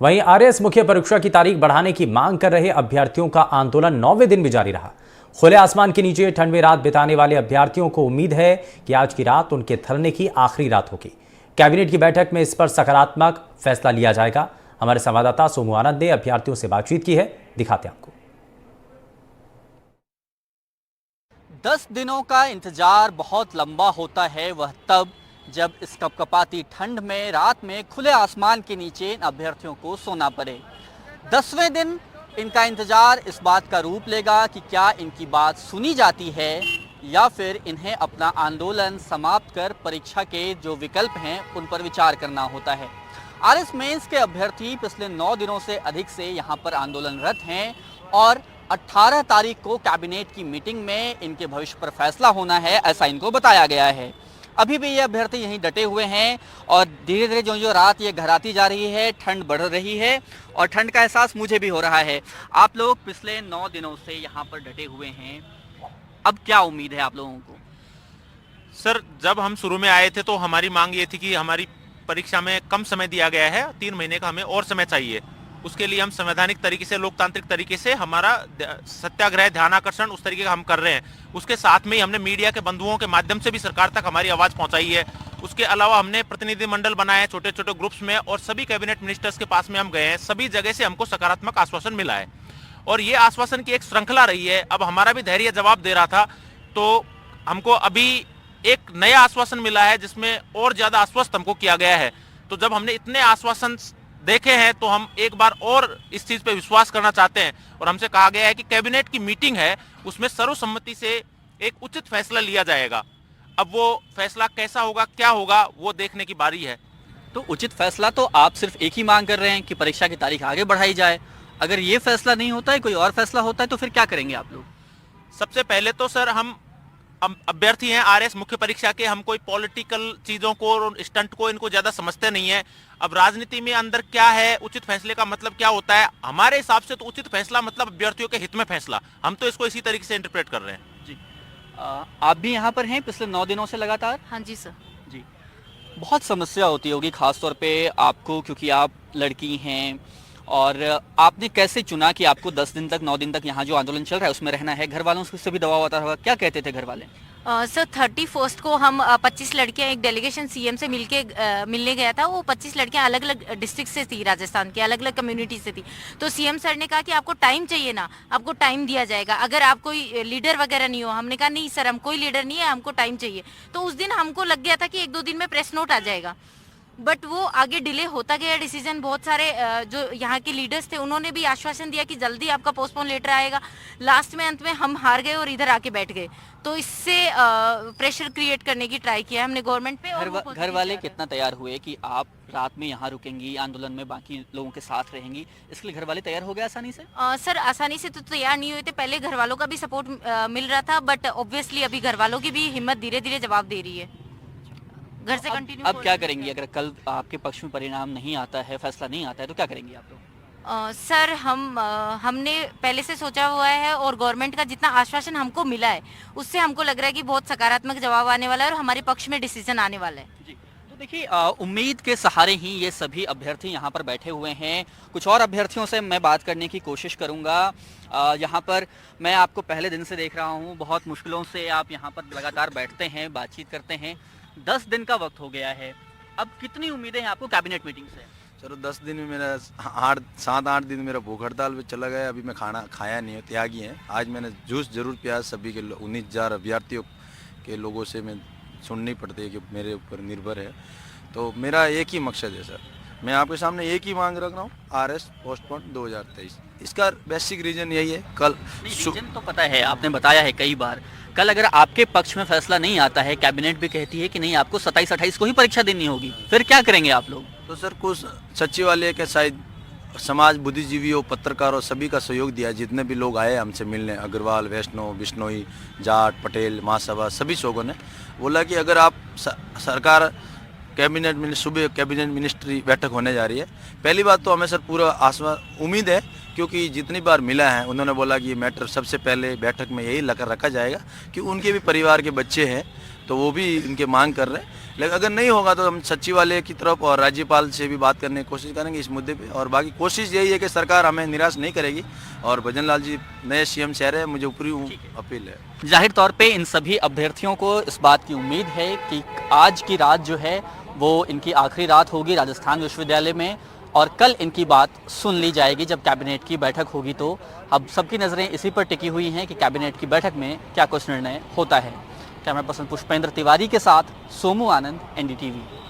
वहीं आरएएस मुख्य परीक्षा की तारीख बढ़ाने की मांग कर रहे अभ्यर्थियों का आंदोलन 9वें दिन भी जारी रहा। खुले आसमान के नीचे ठंड में रात बिताने वाले अभ्यर्थियों को उम्मीद है कि आज की रात उनके धरने की आखिरी रात होगी। कैबिनेट की बैठक में इस पर सकारात्मक फैसला लिया जाएगा। हमारे संवाददाता सोमू आनंद ने अभ्यर्थियों से बातचीत की है, दिखाते आपको। 10 दिनों का इंतजार बहुत लंबा होता है, वह तब जब इस कपकपाती ठंड में रात में खुले आसमान के नीचे इन अभ्यर्थियों को सोना पड़े। 10वें दिन इनका इंतजार इस बात का रूप लेगा कि क्या इनकी बात सुनी जाती है या फिर इन्हें अपना आंदोलन समाप्त कर परीक्षा के जो विकल्प हैं उन पर विचार करना होता है। आरएस मेंस के अभ्यर्थी पिछले 9 दिनों से अधिक से यहाँ पर आंदोलनरत हैं और 18 तारीख को कैबिनेट की मीटिंग में इनके भविष्य पर फैसला होना है, ऐसा इनको बताया गया है। अभी भी ये अभ्यर्थी यहीं डटे हुए हैं और धीरे धीरे जो रात ये घर आती जा रही है, ठंड बढ़ रही है और ठंड का एहसास मुझे भी हो रहा है। आप लोग पिछले 9 दिनों से यहाँ पर डटे हुए हैं, अब क्या उम्मीद है आप लोगों को? सर, जब हम शुरू में आए थे तो हमारी मांग ये थी कि हमारी परीक्षा में कम समय दिया गया है, 3 महीने का हमें और समय चाहिए। उसके लिए हम संवैधानिक तरीके से, लोकतांत्रिक तरीके से हमारा सत्याग्रह, ध्यानाकर्षण उस तरीके का हम कर रहे हैं। उसके साथ में ही हमने मीडिया के बंधुओं के माध्यम से भी सरकार तक हमारी आवाज़ पहुंचाई है। उसके अलावा हमने प्रतिनिधिमंडल बनाए छोटे छोटे ग्रुप्स में और सभी कैबिनेट मिनिस्टर्स के पास में हम गए हैं। सभी जगह से हमको सकारात्मक आश्वासन मिला है और ये आश्वासन की एक श्रृंखला रही है। अब हमारा भी धैर्य जवाब दे रहा था तो हमको अभी एक नया आश्वासन मिला है जिसमें और ज़्यादा आश्वस्त हमको किया गया है। तो जब हमने इतने आश्वासन देखे हैं तो हम एक बार और इस चीज पे विश्वास करना चाहते हैं और हमसे कहा गया है कि कैबिनेट की मीटिंग है, उसमें सर्वसम्मति से एक उचित फैसला लिया जाएगा। अब वो फैसला कैसा होगा, क्या होगा, वो देखने की बारी है। तो उचित फैसला तो आप सिर्फ एक ही मांग कर रहे हैं कि परीक्षा की तारीख आगे बढ़ाई जाए। अगर ये फैसला नहीं होता है, कोई और फैसला होता है तो फिर क्या करेंगे आप लोग? सबसे पहले तो सर हम अभ्यर्थी हैं आरएएस मुख्य परीक्षा के, हम कोई पॉलिटिकल चीजों को और स्टंट को इनको ज्यादा समझते नहीं है। अब राजनीति में अंदर क्या है, उचित फैसले का मतलब क्या होता है, हमारे हिसाब से तो उचित फैसला मतलब अभ्यर्थियों के हित में फैसला। हम तो इसको इसी तरीके से इंटरप्रेट कर रहे हैं। जी, आप भी यहाँ पर हैं पिछले 9 दिनों से लगातार? हाँ जी सर। जी, बहुत समस्या होती होगी खासतौर पे आपको, क्योंकि आप लड़की हैं। और आपने कैसे चुना कि आपको 10 दिन तक, 9 दिन तक यहाँ जो आंदोलन चल रहा है उसमें रहना है? घर वालों से भी दबाव आता होगा, क्या कहते थे घर वाले? सर 31 को हम 25 लड़कियां, एक डेलीगेशन सीएम से मिलने गया था। वो 25 लड़कियां अलग अलग डिस्ट्रिक्ट से थी, राजस्थान की अलग अलग कम्युनिटी से थी। तो सीएम सर ने कहा कि आपको टाइम चाहिए ना, आपको टाइम दिया जाएगा। अगर आप कोई लीडर वगैरह नहीं हो, हमने कहा नहीं सर, हम कोई लीडर नहीं है, हमको टाइम चाहिए। तो उस दिन हमको लग गया था कि 1-2 दिन में प्रेस नोट आ जाएगा, बट वो आगे डिले होता गया डिसीजन। बहुत सारे जो यहाँ के लीडर्स थे उन्होंने भी आश्वासन दिया कि जल्दी आपका पोस्टपोन लेटर आएगा। लास्ट में अंत में हम हार गए और इधर आके बैठ गए। तो इससे प्रेशर क्रिएट करने की ट्राई किया हमने गवर्नमेंट पे। और घर वाले कितना तैयार हुए कि आप रात में यहाँ रुकेंगी, आंदोलन में बाकी लोगों के साथ रहेंगी? इसके लिए घर वाले तैयार हो गए आसानी से? सर आसानी से तो तैयार नहीं हुए थे, पहले घर वालों का भी सपोर्ट मिल रहा था, बट ऑब्वियसली अभी घर वालों की भी हिम्मत धीरे धीरे जवाब दे रही है। घर से कंटिन्यू। अब क्या करेंगी अगर कल आपके पक्ष में परिणाम नहीं आता है, फैसला नहीं आता है, तो क्या करेंगी आप लोग? सर हमने पहले से सोचा हुआ है और गवर्नमेंट का जितना आश्वासन हमको मिला है उससे हमको लग रहा है कि बहुत सकारात्मक जवाब आने वाला है और हमारे पक्ष में डिसीजन आने वाला है। जी, तो देखिए, उम्मीद के सहारे ही ये सभी अभ्यर्थी यहाँ पर बैठे हुए हैं। कुछ और अभ्यर्थियों से मैं बात करने की कोशिश करूँगा। यहाँ पर मैं आपको पहले दिन से देख रहा हूँ, बहुत मुश्किलों से आप यहाँ पर लगातार बैठते हैं, बातचीत करते हैं। 10 दिन का वक्त हो गया है, अब कितनी उम्मीदें हैं आपको कैबिनेट मीटिंग से? चलो 10 दिन में मेरा 7-8 दिन मेरा भूख हड़ताल पे चला गया। अभी मैं खाना खाया नहीं है, त्यागी है। आज मैंने जूस जरूर पिया। सभी के 19,000 अभ्यर्थियों के लोगों से मैं सुननी पड़ती है कि मेरे ऊपर निर्भर है। तो मेरा एक ही मकसद है सर, मैं आपके सामने एक ही मांग रख रहा हूँ, आरएस पोस्टपोन 2023। इसका बेसिक रीज़न यही है। कल रीजन तो पता है, आपने बताया है कई बार। कल अगर आपके पक्ष में फैसला नहीं आता है, कैबिनेट भी कहती है कि नहीं आपको 27-28 को ही परीक्षा देनी होगी, फिर क्या करेंगे आप लोग? तो सर कुछ सचिवालय के शायद समाज, बुद्धिजीवियों, पत्रकारों सभी का सहयोग दिया। जितने भी लोग आए हमसे मिलने, अग्रवाल, वैष्णव, बिश्नोई, जाट, पटेल, महासभा, सभी लोगों ने बोला कि अगर आप सरकार सुबह कैबिनेट मिनिस्ट्री बैठक होने जा रही है। पहली बात तो हमें सर पूरा उम्मीद है, क्योंकि जितनी बार मिला है उन्होंने बोला कि ये मैटर सबसे पहले बैठक में यही रखा जाएगा कि उनके भी परिवार के बच्चे हैं, तो वो भी इनके मांग कर रहे हैं। लेकिन अगर नहीं होगा तो हम सचिवालय की तरफ और राज्यपाल से भी बात करने की कोशिश करेंगे इस मुद्दे पे। और बाकी कोशिश यही है कि सरकार हमें निराश नहीं करेगी। और भजन लाल जी नए सीएम शहर है, मुझे ऊपरी अपील है। जाहिर तौर पे इन सभी अभ्यर्थियों को इस बात की उम्मीद है कि आज की रात जो है वो इनकी आखिरी रात होगी राजस्थान विश्वविद्यालय में, और कल इनकी बात सुन ली जाएगी जब कैबिनेट की बैठक होगी। तो अब सबकी नज़रें इसी पर टिकी हुई हैं कि कैबिनेट की बैठक में क्या कुछ निर्णय होता है। कैमरा पर्सन पुष्पेंद्र तिवारी के साथ सोमू आनंद, NDTV।